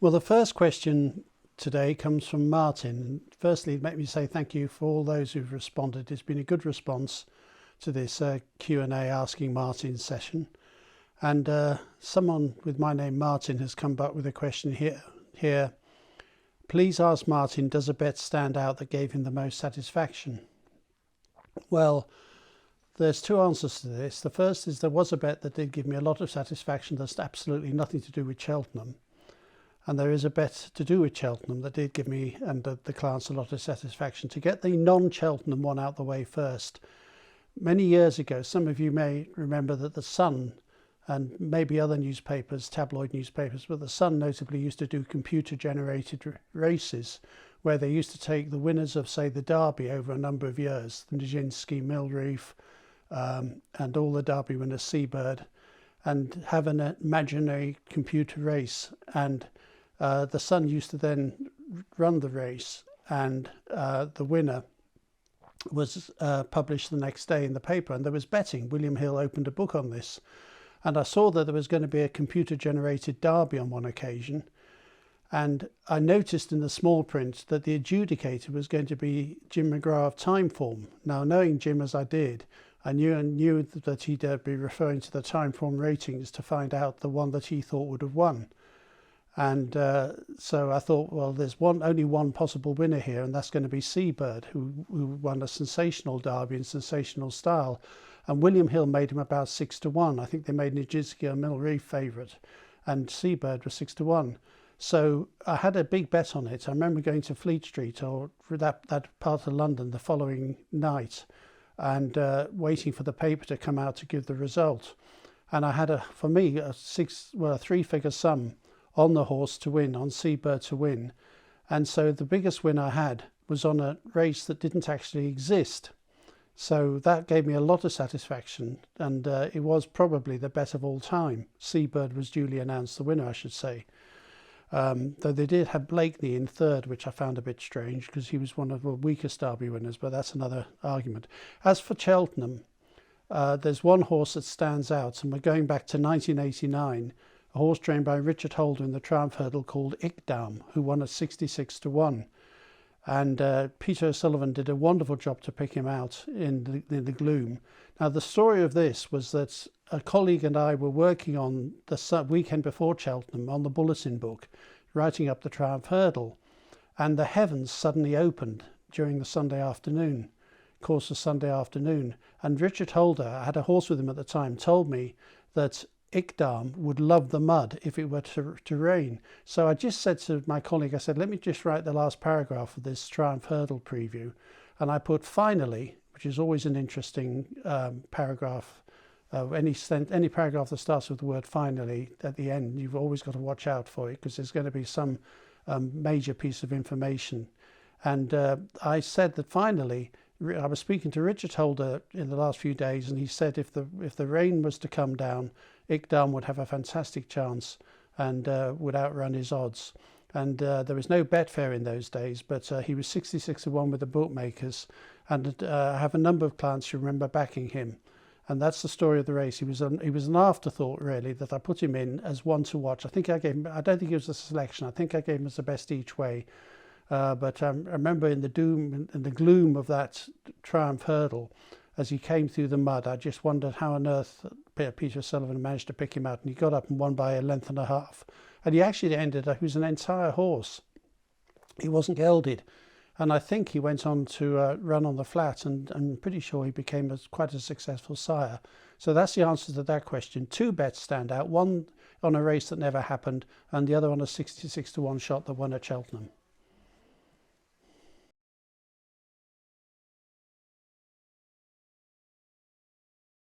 Well, the first question today comes from Martin. Firstly, let me say thank you for all those who've responded. It's been a good response to this Q&A Asking Martin session. And someone with my name Martin has come back with a question here. Please ask Martin, does a bet stand out that gave him the most satisfaction? Well, there's two answers to this. The first is there was a bet that did give me a lot of satisfaction that's absolutely nothing to do with Cheltenham. And there is a bet to do with Cheltenham that did give me and the clients a lot of satisfaction. To get the non-Cheltenham one out the way first, many years ago, some of you may remember that the Sun and maybe other newspapers, tabloid newspapers, but the Sun notably used to do computer-generated races where they used to take the winners of, say, the Derby over a number of years, the Nijinsky, Millreef, and all the Derby winners, Seabird, and have an imaginary computer race. And the Sun used to then run the race, and the winner was published the next day in the paper, and there was betting. William Hill opened a book on this, and I saw that there was going to be a computer-generated derby on one occasion, and I noticed in the small print that the adjudicator was going to be Jim McGrath of Timeform. Now, knowing Jim as I did, I knew that he'd be referring to the Timeform ratings to find out the one that he thought would have won. And so I thought, well, there's only one possible winner here, and that's going to be Seabird, who won a sensational derby in sensational style. And William Hill made him about 6-1. I think they made Nijinsky or Millreef favourite, and Seabird was 6-1. So I had a big bet on it. I remember going to Fleet Street or that part of London the following night, and waiting for the paper to come out to give the result. And I had a three-figure sum on the horse to win, on Seabird to win. And so the biggest win I had was on a race that didn't actually exist. So that gave me a lot of satisfaction, and it was probably the bet of all time. Seabird was duly announced the winner, I should say. Though they did have Blakeney in third, which I found a bit strange because he was one of the weakest Derby winners, but that's another argument. As for Cheltenham, there's one horse that stands out, and we're going back to 1989, a horse trained by Richard Holder in the Truimph Hurdle called Ikdam, who won at 66-1. And Peter O'Sullivan did a wonderful job to pick him out in the gloom. Now, the story of this was that a colleague and I were working on the weekend before Cheltenham on the bulletin book, writing up the Truimph Hurdle, and the heavens suddenly opened during the Sunday afternoon, course of Sunday afternoon. And Richard Holder, I had a horse with him at the time, told me that Ikdam would love the mud if it were to rain. So I just said to my colleague, I said, let me just write the last paragraph of this Truimph Hurdle preview. And I put finally, which is always an interesting paragraph. Any paragraph that starts with the word finally at the end, you've always got to watch out for it because there's going to be some major piece of information. And I said that finally, I was speaking to Richard Holder in the last few days, and he said if the rain was to come down, Ikdam would have a fantastic chance and would outrun his odds. And there was no Betfair in those days, but he was 66-1 with the bookmakers, and I have a number of clients who remember backing him. And that's the story of the race. He was an afterthought, really, that I put him in as one to watch. I don't think he was a selection. I think I gave him as the best each way. But I remember in the gloom of that Truimph Hurdle, as he came through the mud, I just wondered how on earth Peter Sullivan managed to pick him out, and he got up and won by a length and a half. And he actually ended up, he was an entire horse. He wasn't gelded. And I think he went on to run on the flat, and I'm pretty sure he became quite a successful sire. So that's the answer to that question. Two bets stand out, one on a race that never happened, and the other on a 66-1 shot that won at Cheltenham.